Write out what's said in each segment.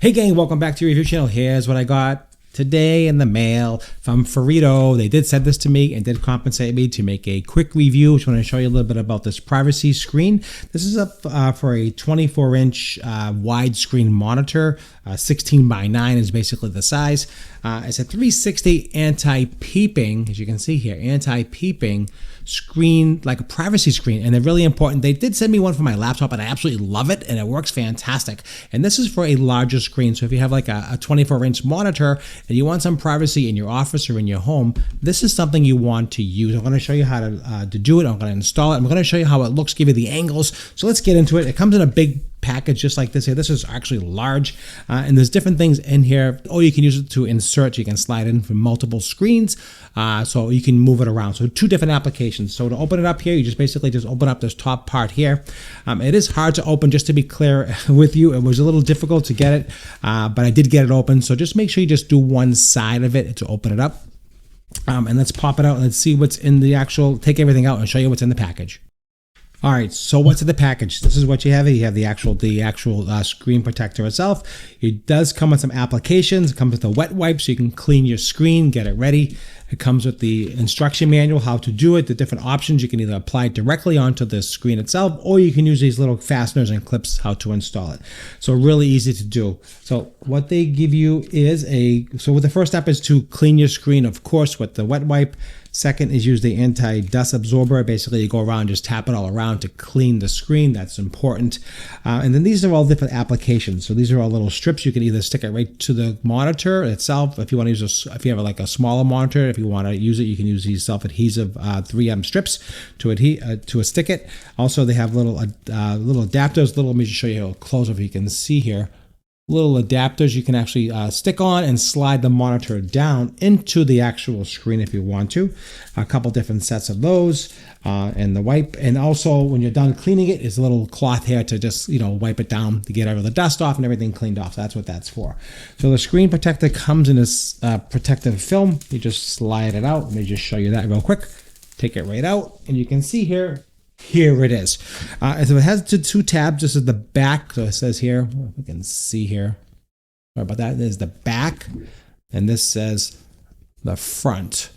Hey gang, welcome back to your review channel. Here's what I got today in the mail from FORITO. They did send this to me and did compensate me to make a quick review. Just want to show you a little bit about this privacy screen. This is up for a 24-inch widescreen monitor. 16:9 is basically the size. It's a 360 anti-peeping, as you can see here, anti-peeping screen, like a privacy screen, and they're really important. They did send me one for my laptop and I absolutely love it and it works fantastic. And this is for a larger screen, so if you have like a 24-inch monitor and you want some privacy in your office or in your home, this is something you want to use. I'm going to show you how to do it. I'm going to install it. I'm going to show you how it looks, give you the angles. So let's get into it. It comes in a big package just like this here. This is actually large, and there's different things in here. Or you can use it to insert. You can slide in from multiple screens, so you can move it around. So two different applications. So to open it up here, you just basically open up this top part here. It is hard to open, just to be clear with you. It was a little difficult to get it, but I did get it open. So just make sure you just do one side of it to open it up. And let's pop it out and let's see what's in the actual, take everything out and show you what's in the package. All right, so what's in the package? This is what you have. You have the actual screen protector itself. It does come with some applications. It comes with a wet wipe so you can clean your screen, get it ready. It comes with the instruction manual, how to do it, the different options. You can either apply it directly onto the screen itself, or you can use these little fasteners and clips, how to install it. So really easy to do. So what they give you is so the first step is to clean your screen, of course, with the wet wipe. Second is use the anti-dust absorber. Basically, you go around, just tap it all around to clean the screen. That's important. And then these are all different applications. So these are all little strips. You can either stick it right to the monitor itself. If you want to use if you have like a smaller monitor, if you want to use it, you can use these self-adhesive 3M strips to stick it. Also, they have little adapters. Let me just show you a close up. You can see here. Little adapters you can actually stick on and slide the monitor down into the actual screen if you want to. A couple different sets of those, and the wipe. And also when you're done cleaning it, is a little cloth here to just wipe it down to get all the dust off and everything cleaned off. So that's what that's for. So the screen protector comes in this protective film. You just slide it out. Let me just show you that real quick. Take it right out, and you can see here. Here it is. So it has two tabs. This is the back. So it says here, if we can see here. Sorry about that. This is the back, and this says the front.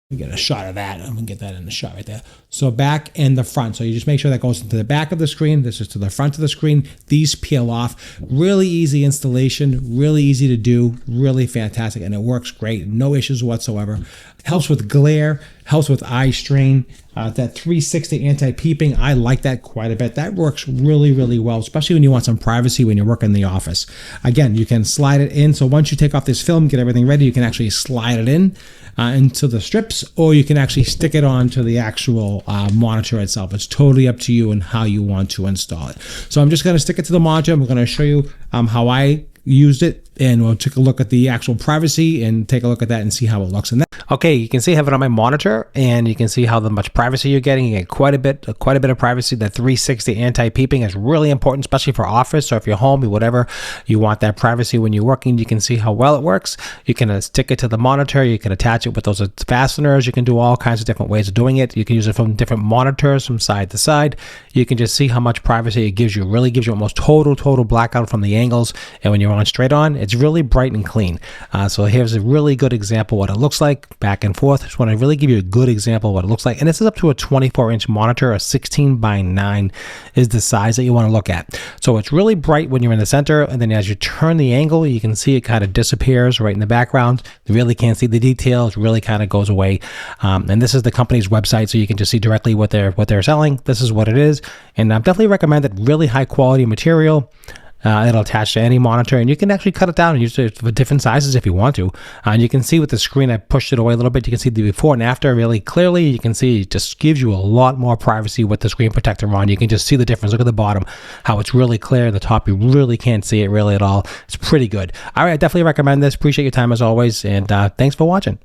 We get a shot of that. I'm gonna get that in the shot right there. So back and the front. So you just make sure that goes into the back of the screen. This is to the front of the screen. These peel off. Really easy installation. Really easy to do. Really fantastic, and it works great. No issues whatsoever. It helps with glare. Helps with eye strain. That 360 anti-peeping, I like that quite a bit. That works really, really well, especially when you want some privacy when you work in the office. Again, you can slide it in. So once you take off this film, get everything ready, you can actually slide it in into the strips, or you can actually stick it onto the actual monitor itself. It's totally up to you and how you want to install it. So I'm just going to stick it to the monitor. I'm going to show you how I used it, and we'll take a look at the actual privacy and take a look at that and see how it looks. And okay, you can see I have it on my monitor, and you can see how much privacy you're getting. You get quite a bit of privacy. The 360 anti-peeping is really important, especially for office or if you're home or whatever. You want that privacy when you're working. You can see how well it works. You can stick it to the monitor. You can attach it with those fasteners. You can do all kinds of different ways of doing it. You can use it from different monitors from side to side. You can just see how much privacy it gives you. It really gives you almost total blackout from the angles, and when you're on straight on, it's really bright and clean. So here's a really good example of what it looks like back and forth. Just want to really give you a good example of what it looks like. And this is up to a 24-inch monitor. A 16:9 is the size that you want to look at. So it's really bright when you're in the center, and then as you turn the angle, you can see it kind of disappears right in the background. You really can't see the details. Really kind of goes away. And this is the company's website, so you can just see directly what they're selling. This is what it is, and I definitely recommend it. Really high quality material. It'll attach to any monitor, and you can actually cut it down and use it for different sizes if you want to. And you can see with the screen, I pushed it away a little bit. You can see the before and after really clearly. You can see it just gives you a lot more privacy with the screen protector on. You can just see the difference. Look at the bottom, how it's really clear. The top, you really can't see it really at all. It's pretty good. All right, I definitely recommend this. Appreciate your time as always, and thanks for watching.